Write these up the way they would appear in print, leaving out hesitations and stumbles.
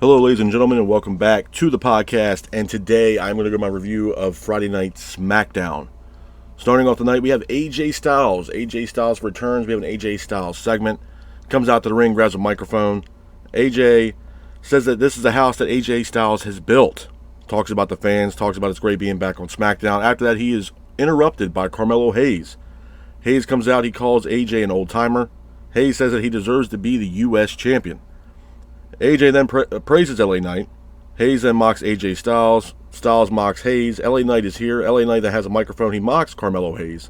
Hello, ladies and gentlemen, and welcome back to the podcast. And today I'm going to go my review of Friday Night Smackdown. Starting off the night, we have AJ Styles. AJ Styles returns. We have an AJ Styles segment. Comes out to the ring, grabs a microphone. AJ says that this is a house that AJ Styles has built. Talks about the fans, talks about it's great being back on SmackDown. After that, he is interrupted by Carmelo Hayes. Hayes comes out, he calls AJ an old-timer. Hayes says that he deserves to be the U.S. champion. AJ then praises LA Knight. Hayes then mocks AJ Styles. Styles mocks Hayes. LA Knight is here. LA Knight that has a microphone. He mocks Carmelo Hayes.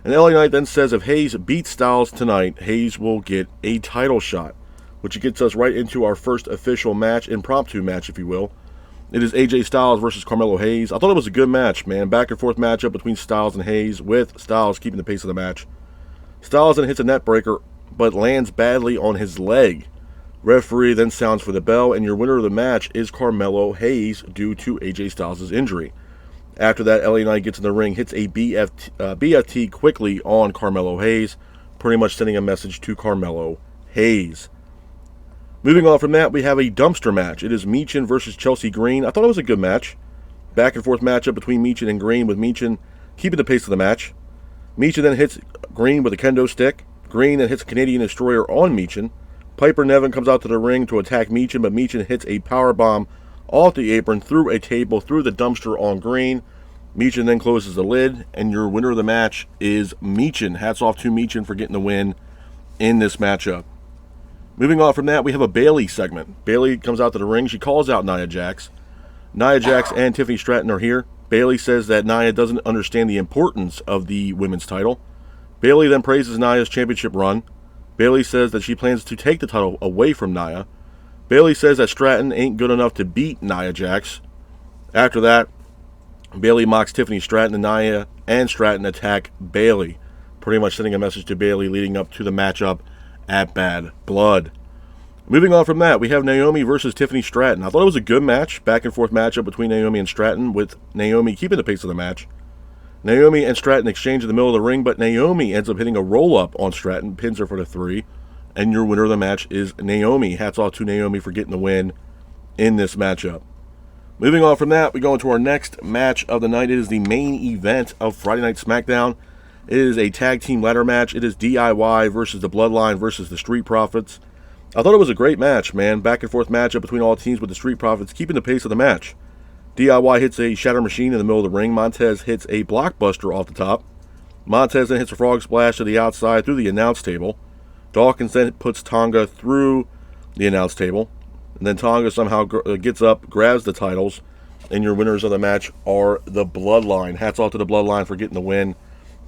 And LA Knight then says if Hayes beats Styles tonight, Hayes will get a title shot, which gets us right into our first official match, impromptu match, if you will. It is AJ Styles versus Carmelo Hayes. I thought it was a good match, man. Back and forth matchup between Styles and Hayes, with Styles keeping the pace of the match. Styles then hits a net breaker, but lands badly on his leg. Referee then sounds for the bell, and your winner of the match is Carmelo Hayes due to AJ Styles' injury. After that, LA Knight gets in the ring, hits a BFT quickly on Carmelo Hayes, pretty much sending a message to Carmelo Hayes. Moving on from that, we have a dumpster match. It is Meechin versus Chelsea Green. I thought it was a good match. Back and forth matchup between Meechin and Green, with Meechin keeping the pace of the match. Meechin then hits Green with a kendo stick. Green then hits a Canadian Destroyer on Meechin. Piper Niven comes out to the ring to attack Meechin, but Meechin hits a powerbomb off the apron, through a table, through the dumpster on Green. Meechin then closes the lid, and your winner of the match is Meechin. Hats off to Meechin for getting the win in this matchup. Moving on from that, we have a Bayley segment. Bayley comes out to the ring. She calls out Nia Jax. Nia Jax and Tiffany Stratton are here. Bayley says that Nia doesn't understand the importance of the women's title. Bayley then praises Nia's championship run. Bayley says that she plans to take the title away from Nia. Bayley says that Stratton ain't good enough to beat Nia Jax. After that, Bayley mocks Tiffany Stratton, and Nia and Stratton attack Bayley, pretty much sending a message to Bayley leading up to the matchup at Bad Blood. Moving on from that, we have Naomi versus Tiffany Stratton. I thought it was a good match, back and forth matchup between Naomi and Stratton, with Naomi keeping the pace of the match. Naomi and Stratton exchange in the middle of the ring, but Naomi ends up hitting a roll-up on Stratton, pins her for the 3, and your winner of the match is Naomi. Hats off to Naomi for getting the win in this matchup. Moving on from that, we go into our next match of the night. It is the main event of Friday Night SmackDown. It is a tag team ladder match. It is DIY versus the Bloodline versus the Street Profits. I thought it was a great match, man. Back and forth matchup between all teams, with the Street Profits keeping the pace of the match. DIY hits a Shatter Machine in the middle of the ring. Montez hits a Blockbuster off the top. Montez then hits a Frog Splash to the outside through the announce table. Dawkins then puts Tonga through the announce table. And then Tonga somehow gets up, grabs the titles, and your winners of the match are the Bloodline. Hats off to the Bloodline for getting the win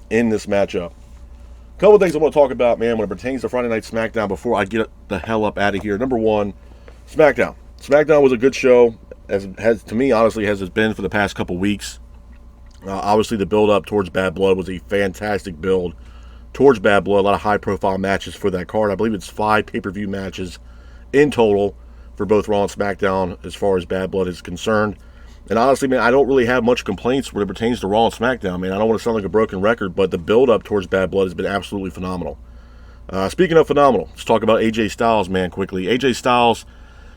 in this matchup. A couple of things I want to talk about, man, when it pertains to Friday Night SmackDown before I get the hell up out of here. Number one, SmackDown. SmackDown was a good show, as to me, honestly, has it been for the past couple weeks. Obviously, the build-up towards Bad Blood was a fantastic build towards Bad Blood. A lot of high-profile matches for that card. I believe it's 5 pay-per-view matches in total for both Raw and SmackDown as far as Bad Blood is concerned. And honestly, man, I don't really have much complaints when it pertains to Raw and SmackDown, man. I don't want to sound like a broken record, but the build-up towards Bad Blood has been absolutely phenomenal. Speaking of phenomenal, let's talk about AJ Styles, man, quickly. AJ Styles,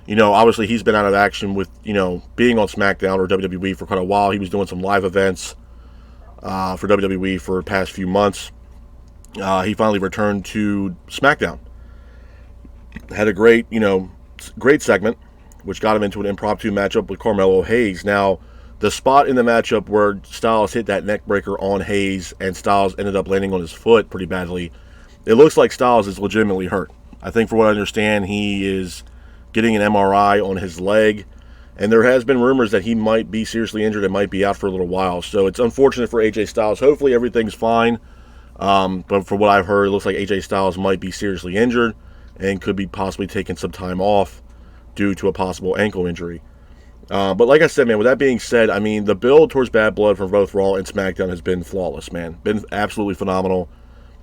you know, obviously he's been out of action with, you know, being on SmackDown or WWE for quite a while. He was doing some live events for WWE for the past few months. He finally returned to SmackDown. Had a great segment, which got him into an impromptu matchup with Carmelo Hayes. Now, the spot in the matchup where Styles hit that neck breaker on Hayes and Styles ended up landing on his foot pretty badly, it looks like Styles is legitimately hurt. I think, for what I understand, he is getting an MRI on his leg, and there has been rumors that he might be seriously injured and might be out for a little while. So it's unfortunate for AJ Styles. Hopefully everything's fine, but from what I've heard, it looks like AJ Styles might be seriously injured and could be possibly taking some time off due to a possible ankle injury. But like I said, man, with that being said, I mean, the build towards Bad Blood from both Raw and SmackDown has been flawless, man. Been absolutely phenomenal.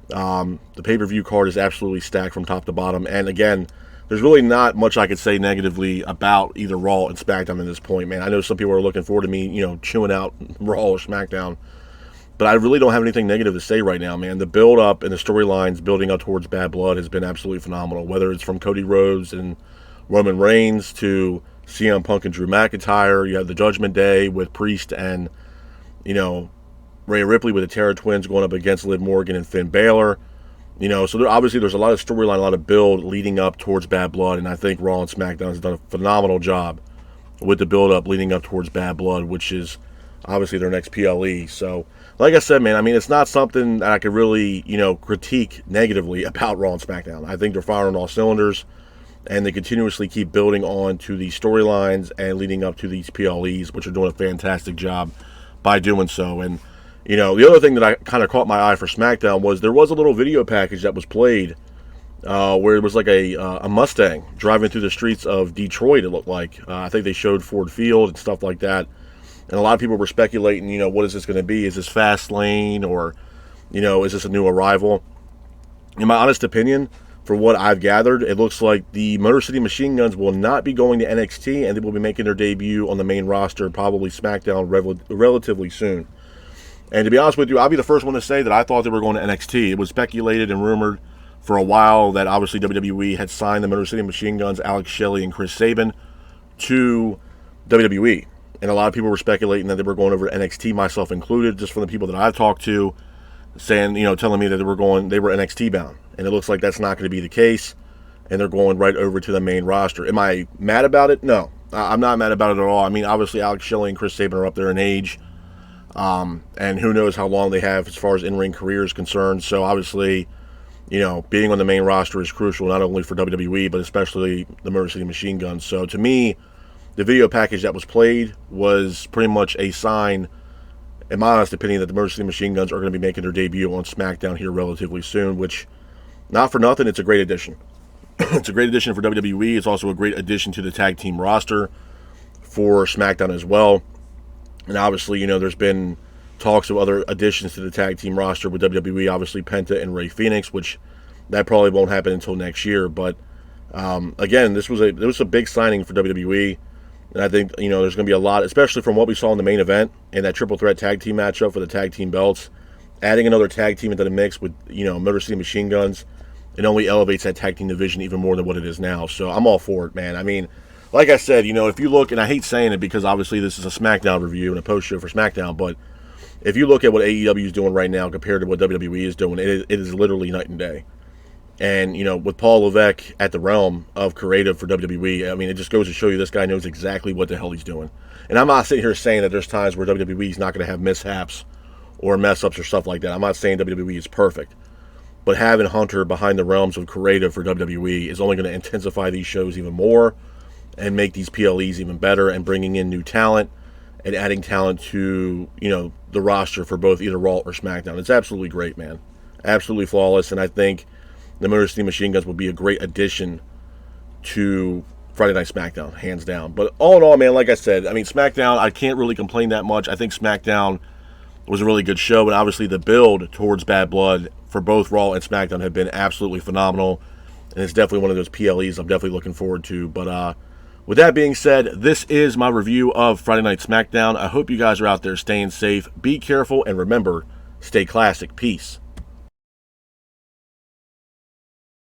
The pay-per-view card is absolutely stacked from top to bottom. And again, there's really not much I could say negatively about either Raw and SmackDown at this point, man. I know some people are looking forward to me, chewing out Raw or SmackDown. But I really don't have anything negative to say right now, man. The build-up and the storylines building up towards Bad Blood has been absolutely phenomenal. Whether it's from Cody Rhodes and Roman Reigns to CM Punk and Drew McIntyre. You have the Judgment Day with Priest and, Rhea Ripley with the Terror Twins going up against Liv Morgan and Finn Balor. So obviously there's a lot of storyline, a lot of build leading up towards Bad Blood, and I think Raw and SmackDown has done a phenomenal job with the build-up leading up towards Bad Blood, which is obviously their next PLE. So, like I said, man, it's not something that I could really, critique negatively about Raw and SmackDown. I think they're firing on all cylinders, and they continuously keep building on to these storylines and leading up to these PLEs, which are doing a fantastic job by doing so. And, the other thing that I kind of caught my eye for SmackDown was there was a little video package that was played where it was like a Mustang driving through the streets of Detroit, it looked like. I think they showed Ford Field and stuff like that. And a lot of people were speculating, what is this going to be? Is this Fast Lane or, is this a new arrival? In my honest opinion, for what I've gathered, it looks like the Motor City Machine Guns will not be going to NXT, and they will be making their debut on the main roster, probably SmackDown, relatively soon. And to be honest with you, I'll be the first one to say that I thought they were going to NXT. It was speculated and rumored for a while that obviously WWE had signed the Motor City Machine Guns, Alex Shelley and Chris Sabin, to WWE. And a lot of people were speculating that they were going over to NXT, myself included, just from the people that I've talked to, saying, telling me that they were NXT bound. And it looks like that's not going to be the case, and they're going right over to the main roster. Am I mad about it? No. I'm not mad about it at all. Obviously, Alex Shelley and Chris Sabin are up there in age, and who knows how long they have as far as in-ring career is concerned. So, obviously, being on the main roster is crucial, not only for WWE, but especially the Motor City Machine Guns. So, to me, the video package that was played was pretty much a sign, in my honest opinion, that the Motor City Machine Guns are going to be making their debut on SmackDown here relatively soon, which, not for nothing, it's a great addition. It's a great addition for WWE. It's also a great addition to the tag team roster for SmackDown as well. And obviously, there's been talks of other additions to the tag team roster with WWE, obviously Penta and Rey Fenix, which that probably won't happen until next year. But again, this was a big signing for WWE, and I think there's going to be a lot, especially from what we saw in the main event in that triple threat tag team matchup for the tag team belts. Adding another tag team into the mix with Motor City Machine Guns, it only elevates that tag team division even more than what it is now. So I'm all for it, man. Like I said, if you look, and I hate saying it because obviously this is a SmackDown review and a post show for SmackDown, but if you look at what AEW is doing right now compared to what WWE is doing, it is literally night and day. And, with Paul Levesque at the realm of creative for WWE, it just goes to show you this guy knows exactly what the hell he's doing. And I'm not sitting here saying that there's times where WWE is not going to have mishaps or mess-ups or stuff like that. I'm not saying WWE is perfect. But having Hunter behind the realms of creative for WWE is only going to intensify these shows even more and make these PLEs even better, and bringing in new talent and adding talent to, the roster for both either Raw or SmackDown. It's absolutely great, man. Absolutely flawless, and I think the Motor City Machine Guns will be a great addition to Friday Night SmackDown, hands down. But all in all, man, like I said, SmackDown, I can't really complain that much. I think SmackDown was a really good show, and obviously the build towards Bad Blood for both Raw and SmackDown have been absolutely phenomenal, and it's definitely one of those PLEs I'm definitely looking forward to. But with that being said, this is my review of Friday Night SmackDown. I hope you guys are out there staying safe. Be careful, and remember, stay classic. Peace.